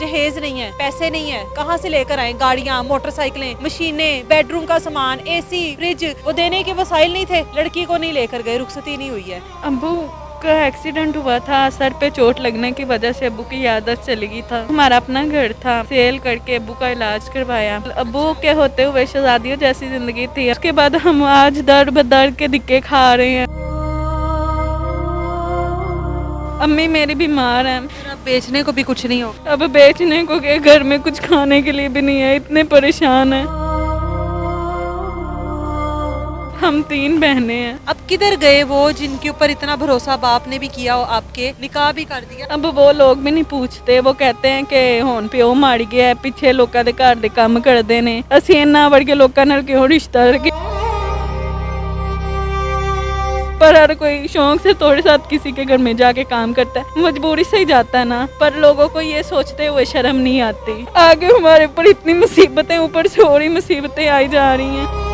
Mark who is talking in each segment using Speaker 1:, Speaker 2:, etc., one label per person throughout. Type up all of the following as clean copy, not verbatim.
Speaker 1: جہیز نہیں ہے، پیسے نہیں ہے، کہاں سے لے کر آئیں؟ گاڑیاں، موٹر سائیکلیں، مشینیں، بیڈ روم کا سامان، اے سی، فریج، وہ دینے کے وسائل نہیں تھے، لڑکی کو نہیں لے کر گئے، رخصتی نہیں ہوئی ہے۔
Speaker 2: ابو کا ایکسیڈنٹ ہوا تھا، سر پہ چوٹ لگنے کی وجہ سے ابو کی یادداشت چلی گئی تھا۔ ہمارا اپنا گھر تھا، سیل کر کے ابو کا علاج کروایا۔ ابو کے ہوتے ہوئے شہزادیوں جیسی زندگی تھی، اس کے بعد ہم آج در بدر کے دھکے کھا رہے ہیں۔ امی میری بیمار ہیں،
Speaker 1: اب بیچنے کو بھی کچھ نہیں ہو۔
Speaker 2: اب بیچنے کو کہ گھر میں کچھ کھانے کے لیے بھی نہیں ہے، اتنے پریشان ہیں۔ ہم 3 بہنیں ہیں۔
Speaker 1: اب کدھر گئے وہ جن کے اوپر اتنا بھروسہ باپ نے بھی کیا ہو، آپ کے نکاح بھی کر دیا؟
Speaker 2: اب وہ لوگ بھی نہیں پوچھتے، وہ کہتے ہیں کہ ہون پیو مار گیا ہے، پیچھے لوکاں دے گھر دے کام کردے نے، اسی انہاں وڑ کے لوکاں نال کیوں رشتہ رکھے؟ پر ہر کوئی شوق سے تھوڑے ساتھ کسی کے گھر میں جا کے کام کرتا ہے، مجبوری سے ہی جاتا ہے نا، پر لوگوں کو یہ سوچتے ہوئے شرم نہیں آتی۔ آگے ہمارے اوپر اتنی مصیبتیں، اوپر سے اور ہی مصیبتیں آئی جا رہی ہیں۔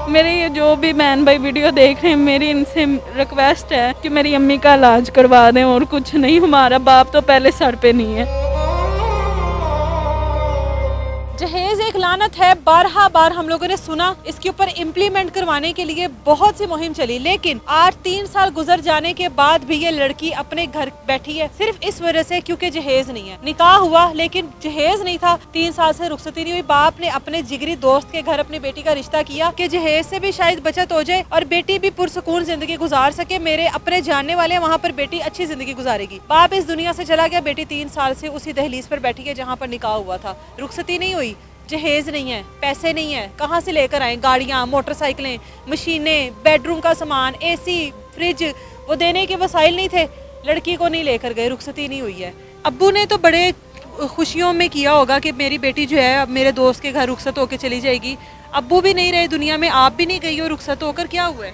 Speaker 2: میرے یہ جو بھی بہن بھائی ویڈیو دیکھ رہے ہیں، میری ان سے ریکویسٹ ہے کہ میری امی کا علاج کروا دیں، اور کچھ نہیں، ہمارا باپ تو پہلے سر پہ نہیں ہے۔
Speaker 1: جہیز ایک لعنت ہے، بارہا بار ہم لوگوں نے سنا، اس کے اوپر امپلیمنٹ کروانے کے لیے بہت سی مہم چلی، لیکن آج 3 سال گزر جانے کے بعد بھی یہ لڑکی اپنے گھر بیٹھی ہے، صرف اس وجہ سے کیونکہ جہیز نہیں ہے۔ نکاح ہوا لیکن جہیز نہیں تھا، 3 سال سے رخصتی نہیں ہوئی۔ باپ نے اپنے جگری دوست کے گھر اپنی بیٹی کا رشتہ کیا کہ جہیز سے بھی شاید بچت ہو جائے اور بیٹی بھی پرسکون زندگی گزار سکے، میرے اپنے جاننے والے وہاں پر بیٹی اچھی زندگی گزارے گی۔ باپ اس دنیا سے چلا گیا، بیٹی 3 سال سے اسی دہلیز پر بیٹھی ہے جہاں پر نکاح ہوا تھا، رخصتی نہیں ہوئی، جہیز نہیں ہے، پیسے نہیں ہے، کہاں سے لے کر آئیں؟ گاڑیاں، موٹر سائیکلیں، مشینیں، بیڈ روم کا سامان، اے سی، فریج، وہ دینے کے وسائل نہیں تھے، لڑکی کو نہیں لے کر گئے، رخصتی نہیں ہوئی ہے۔ ابو نے تو بڑے خوشیوں میں کیا ہوگا کہ میری بیٹی جو ہے اب میرے دوست کے گھر رخصت ہو کے چلی جائے گی۔ ابو بھی نہیں رہے دنیا میں، آپ بھی نہیں گئی ہو رخصت ہو کر، کیا ہوا ہے؟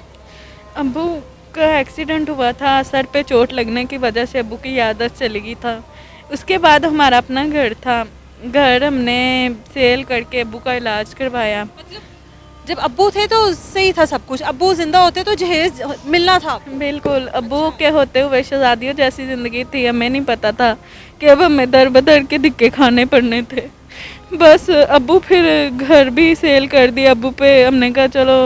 Speaker 2: ابو کا ایکسیڈنٹ ہوا تھا، سر پہ چوٹ لگنے کی وجہ سے ابو کی یادداشت چلی گئی تھا۔ اس کے بعد ہمارا اپنا گھر تھا، گھر ہم نے سیل کر کے ابو کا علاج کروایا۔
Speaker 1: مطلب جب ابو تھے تو صحیح تھا سب کچھ، ابو زندہ ہوتے تو جہیز ملنا تھا۔
Speaker 2: بالکل، ابو کے ہوتے ہوئے شہزادیوں جیسی زندگی تھی، ہمیں نہیں پتا تھا کہ اب ہمیں در بدر کے دھکے کھانے پڑنے تھے۔ بس ابو پھر گھر بھی سیل کر دیا ابو پہ، ہم نے کہا چلو،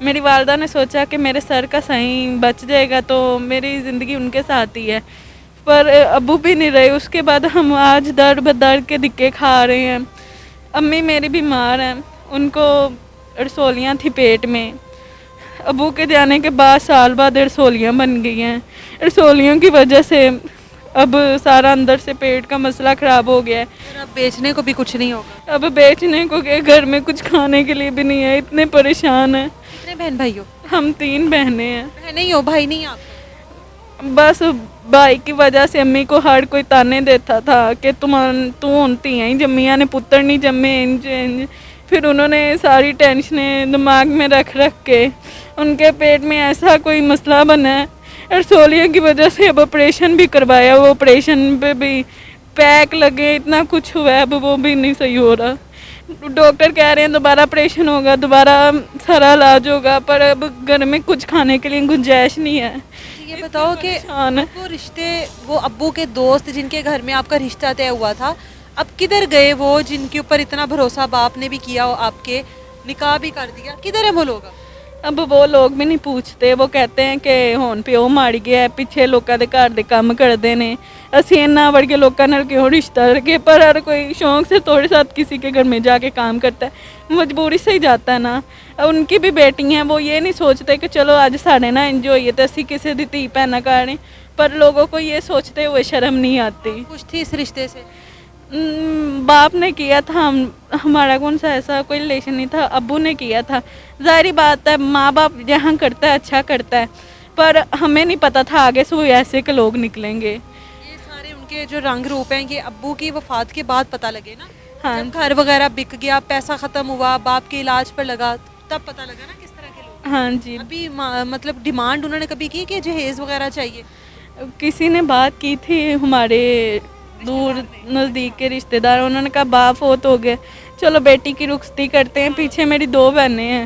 Speaker 2: میری والدہ نے سوچا کہ میرے سر کا صحیح بچ جائے گا تو میری زندگی ان کے ساتھ ہی ہے، پر ابو بھی نہیں رہے۔ اس کے بعد ہم آج در بدر کے دھکے کھا رہے ہیں۔ امی میری بیمار ہیں، ان کو رسولیاں تھی پیٹ میں، ابو کے جانے کے بعد سال بعد رسولیاں بن گئی ہیں، رسولیوں کی وجہ سے اب سارا اندر سے پیٹ کا مسئلہ خراب ہو گیا ہے۔
Speaker 1: اور اب بیچنے کو بھی کچھ نہیں ہوگا۔
Speaker 2: اب بیچنے کو کہ گھر میں کچھ کھانے کے لیے بھی نہیں ہے، اتنے پریشان ہیں۔
Speaker 1: کتنے بہن بھائی ہو؟
Speaker 2: ہم 3 بہنیں ہیں۔
Speaker 1: بہن نہیں ہو، بھائی نہیں آپ؟
Speaker 2: بس بھائی کی وجہ سے امی کو ہر کوئی تانے دیتا تھا کہ تو ہونتی ہیں جمیاں نے پتر نہیں جمے، پھر انہوں نے ساری ٹینشنیں دماغ میں رکھ کے ان کے پیٹ میں ایسا کوئی مسئلہ بنا ہے، رسولیوں کی وجہ سے اب آپریشن بھی کروایا، وہ آپریشن پہ بھی پیک لگے، اتنا کچھ ہوا ہے، اب وہ بھی نہیں صحیح ہو رہا۔ ڈاکٹر کہہ رہے ہیں دوبارہ آپریشن ہوگا، دوبارہ سارا علاج ہوگا، پر اب گھر میں کچھ کھانے کے لیے گنجائش نہیں ہے۔
Speaker 1: یہ بتاؤ کہ وہ رشتے، وہ ابو کے دوست جن کے گھر میں آپ کا رشتہ طے ہوا تھا، اب کدھر گئے وہ جن کے اوپر اتنا بھروسہ باپ نے بھی کیا ہو، آپ کے نکاح بھی کر دیا، کدھر ہے وہ لوگ؟
Speaker 2: اب وہ لوگ بھی نہیں پوچھتے، وہ کہتے ہیں کہ ہون پیو مار گیا ہے، پیچھے لوکاں دے گھر دے کام کردے نے، اسی انہاں وڑ کے لوکاں نال کیوں رشتہ رکھے؟ پر ہر کوئی شوق سے تھوڑے ساتھ کسی کے گھر میں جا کے کام کرتا ہے، مجبوری سے ہی جاتا ہے نا۔ ان کی بھی بیٹی ہیں، وہ یہ نہیں سوچتے کہ چلو اج ساڈے نال انج ہوئی ہے تے اسی کسی دی دھی بہن کر رہے، پر لوگوں کو یہ سوچتے ہوئے شرم نہیں آتی۔
Speaker 1: خوش تھی اس رشتے سے؟
Speaker 2: باپ نے کیا تھا، ہمارا کون سا ایسا کوئی ریلیشن نہیں تھا، ابو نے کیا تھا۔ ظاہری بات ہے، ماں باپ جہاں کرتا ہے اچھا کرتا ہے، پر ہمیں نہیں پتا تھا آگے سے وہ ایسے کے لوگ نکلیں گے۔
Speaker 1: یہ سارے ان کے جو رنگ روپ ہیں یہ ابو کی وفات کے بعد پتہ لگے نا؟
Speaker 2: ہاں،
Speaker 1: جب گھر وغیرہ بک گیا، پیسہ ختم ہوا، باپ کے علاج پر لگا، تب پتہ لگا نا کس طرح کے لوگ۔
Speaker 2: ہاں جی،
Speaker 1: ابھی مطلب ڈیمانڈ انہوں نے کبھی کی کہ جہیز وغیرہ چاہیے؟
Speaker 2: کسی نے بات کی تھی، ہمارے دور نزدیک کے رشتہ دار، انہوں نے کہا باپ فوت ہو گئے، چلو بیٹی کی رخصتی کرتے ہیں، پیچھے میری 2 بہنیں ہیں،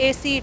Speaker 1: AC,